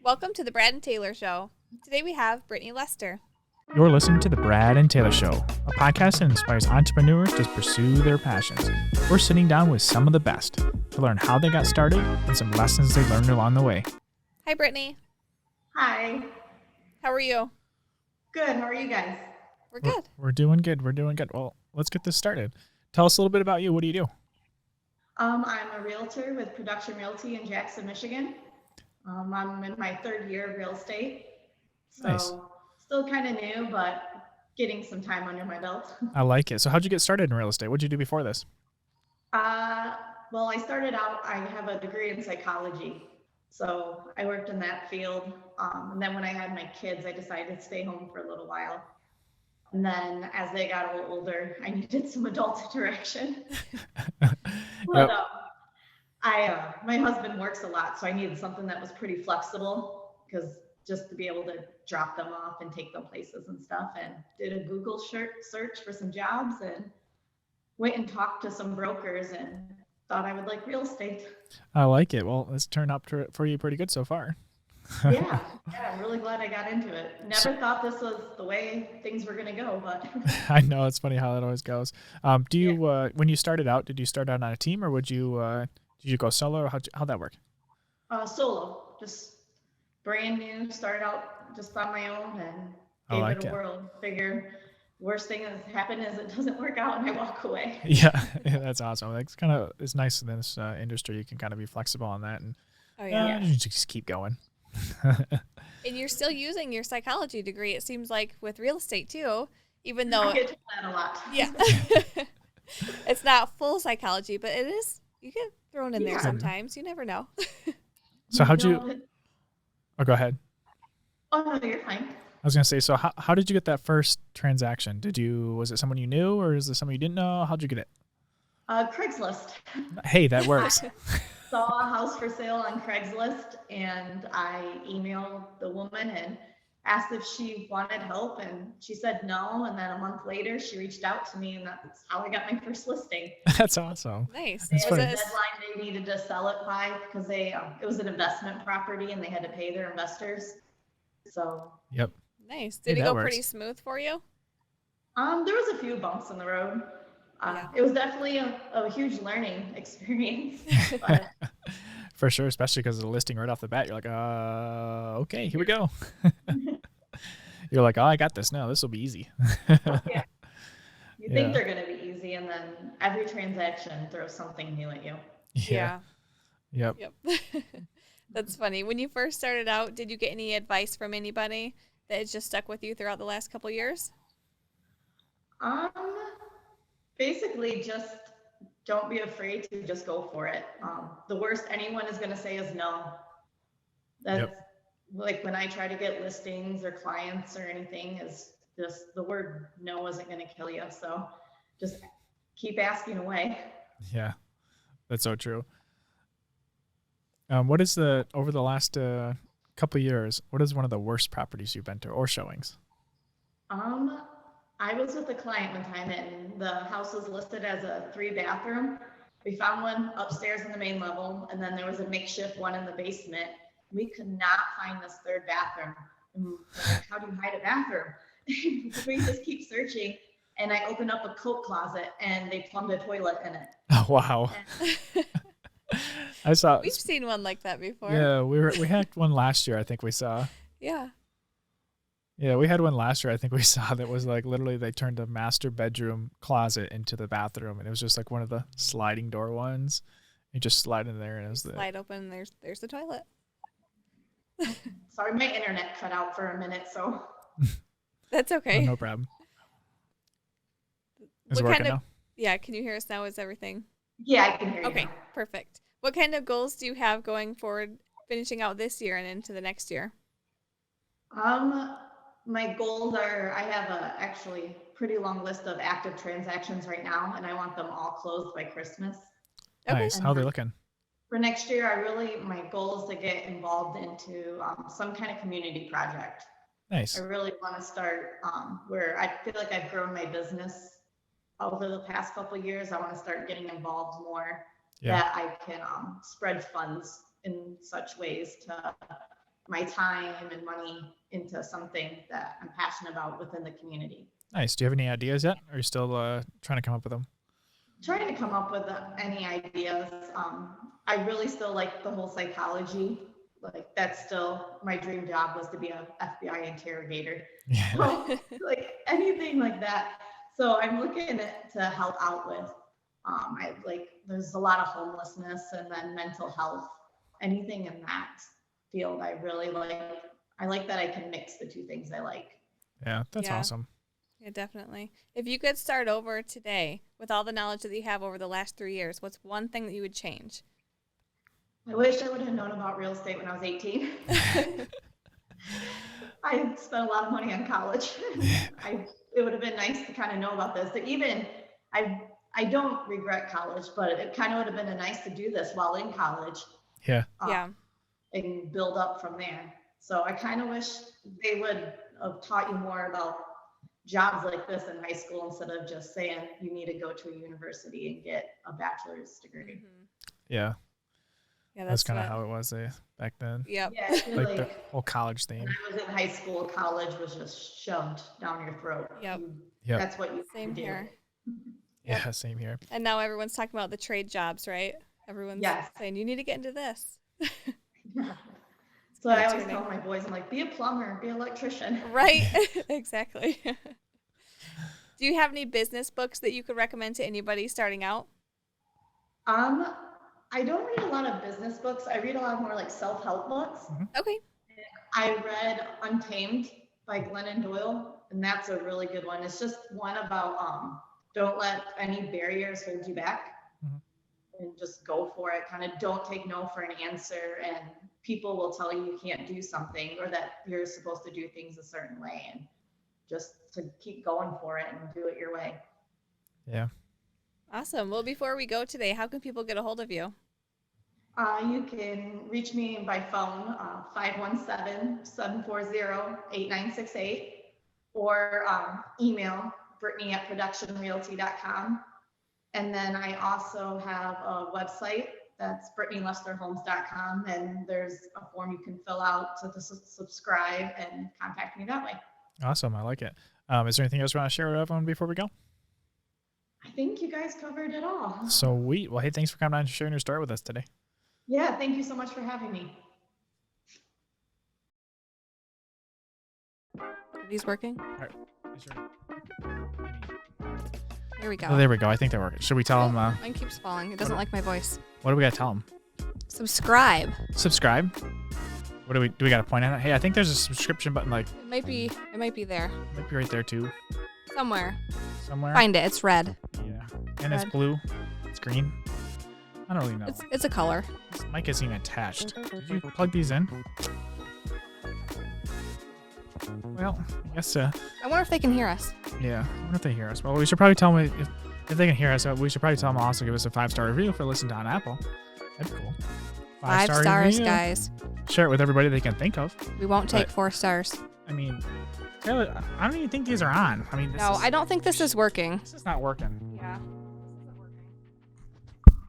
Welcome to the Brad and Taylor Show. Today we have Brittany Lester. You're listening to The Brad and Taylor Show, a podcast that inspires entrepreneurs to pursue their passions. We're sitting down with some of the best to learn how they got started and some lessons they learned along the way. Hi, Brittany. Hi. How are you? Good. How are you guys? We're good. We're doing good. Well, let's get this started. Tell us a little bit about you. What do you do? I'm a realtor with Production Realty in Jackson, Michigan. I'm in my third year of real estate. So Nice. Still kind of new, but getting some time under my belt. I like it. So how'd you get started in real estate? What'd you do before this? Well, I started out, I have a degree in psychology. So I worked in that field. And then when I had my kids, I decided to stay home for a little while. And then as they got a little older, I needed some adult interaction. But my husband works a lot, so I needed something that was pretty flexible, because just to be able to drop them off and take them places and stuff, and did a Google search for some jobs and went and talked to some brokers and thought I would like real estate. I like it. Well, it's turned out for you pretty good so far. Yeah, I'm really glad I got into it. Never thought this was the way things were going to go, but I know, it's funny how that always goes. When you started out, did you start out on a team, or did you go solo, or how'd that work? Solo, just brand new, started out just on my own and gave it a whirl. Figure worst thing that's happened is it doesn't work out and I walk away. Yeah, that's awesome. It's nice in this industry. You can kind of be flexible on that, and you just keep going. And you're still using your psychology degree, it seems like, with real estate too, even though I get that a lot. Yeah. It's not full psychology, but it is. You get thrown in there sometimes. You never know. So how'd you? Oh, go ahead. Oh no, you're fine. I was gonna say, so how did you get that first transaction? Was it someone you knew, or is it someone you didn't know? How'd you get it? Craigslist. Hey, that works. Saw a house for sale on Craigslist, and I emailed the woman and asked if she wanted help, and she said no. And then a month later, she reached out to me, and that's how I got my first listing. That's awesome. Nice. It was a deadline they needed to sell it by, because it was an investment property and they had to pay their investors. So. Yep. Nice. Did it go pretty smooth for you? There was a few bumps in the road. It was definitely a huge learning experience. But For sure, especially because of the listing right off the bat. You're like, okay, here we go. You're like, oh, I got this now. This will be easy. Yeah. You think they're going to be easy, and then every transaction throws something new at you. Yeah. Yep. That's funny. When you first started out, did you get any advice from anybody that has just stuck with you throughout the last couple of years? Basically, just don't be afraid to just go for it. The worst anyone is going to say is no. That's like when I try to get listings or clients or anything, is just the word no isn't going to kill you. So just keep asking away. Yeah, that's so true. What is over the last couple of years, what is one of the worst properties you've been to, or showings? I was with a client one time, and the house was listed as a 3-bathroom. We found one upstairs in the main level, and then there was a makeshift one in the basement. We could not find this 3rd bathroom. And we're like, how do you hide a bathroom? We just keep searching, and I opened up a coat closet, and they plumbed a toilet in it. Oh, wow. We've seen one like that before. Yeah, we had one last year, I think we saw. Yeah. Yeah, we had one last year, I think we saw, that was like literally they turned a master bedroom closet into the bathroom, and it was just like one of the sliding door ones. You just slide in there, and it was slide open, there's the toilet. Sorry, my internet cut out for a minute, so. That's okay. Oh, no problem. Is it working now? Yeah, can you hear us now? Is everything? Yeah, I can hear you. Okay, now. Perfect. What kind of goals do you have going forward, finishing out this year and into the next year? My goals are, I have a actually pretty long list of active transactions right now, and I want them all closed by Christmas. Okay. Nice. How are they looking? For next year, my goal is to get involved into some kind of community project. Nice. I really want to start where I feel like I've grown my business over the past couple of years. I want to start getting involved more, that I can spread funds in such ways to my time and money into something that I'm passionate about within the community. Nice. Do you have any ideas yet? Or are you still trying to come up with them? Trying to come up with any ideas. I really still like the whole psychology. Like that's still my dream job was to be a FBI interrogator. Yeah. So, like anything like that. So I'm looking to help out with. There's a lot of homelessness and then mental health. Anything in that field, I really like. I like that I can mix the two things I like. Yeah, that's awesome. Yeah, definitely. If you could start over today with all the knowledge that you have over the last 3 years, what's one thing that you would change? I wish I would have known about real estate when I was 18. I spent a lot of money on college. It would have been nice to kind of know about this. I don't regret college, but it kind of would have been nice to do this while in college. Yeah. And build up from there. So I kind of wish they would have taught you more about jobs like this in high school instead of just saying you need to go to a university and get a bachelor's degree. Mm-hmm. Yeah. Yeah, that's kind of how it was back then. Yep. Yeah, like the whole college thing. When I was in high school, college was just shoved down your throat. Yep. That's what you Same do. here. Yeah, same here. And now everyone's talking about the trade jobs, right? Everyone's saying you need to get into this. So I always tell my boys, I'm like, be a plumber, be an electrician. Right. Exactly. Do you have any business books that you could recommend to anybody starting out? I don't read a lot of business books. I read a lot more like self-help books. Mm-hmm. Okay. I read Untamed by Glennon Doyle, and that's a really good one. It's just one about don't let any barriers hold you back. Mm-hmm. And just go for it. Kind of don't take no for an answer, and people will tell you can't do something or that you're supposed to do things a certain way, and just to keep going for it and do it your way. Yeah. Awesome. Well, before we go today, how can people get a hold of you? You can reach me by phone, 517-740-8968, or email Brittany@productionrealty.com. And then I also have a website that's BrittanyLesterHomes.com, and there's a form you can fill out to subscribe and contact me that way. Awesome. I like it. Is there anything else you want to share with everyone before we go? I think you guys covered it all. Sweet. Well, hey, thanks for coming on and sharing your story with us today. Yeah, thank you so much for having me. Are these working? All right. Here we go. Oh, there we go. I think they work. Should we tell them? Mine keeps falling. It doesn't like my voice. What do we got to tell them? Subscribe. Subscribe? What do we got to point at it? Hey, I think there's a subscription button. Like it might be there. It might be right there too. Somewhere. Find it. It's red. Yeah. And it's blue. It's green. I don't really know. It's a color. This mic isn't even attached. Did you plug these in? Well, I guess. I wonder if they can hear us. Yeah, I wonder if they hear us. Well, we should probably tell them if they can hear us. We should probably tell them also give us a 5-star review if they're listening on Apple. That'd be cool. 5 stars, review. Guys. Share it with everybody they can think of. We won't take 4 stars. I mean, Taylor, I don't even think these are on. I mean, I don't think this is working. This is not working. Yeah.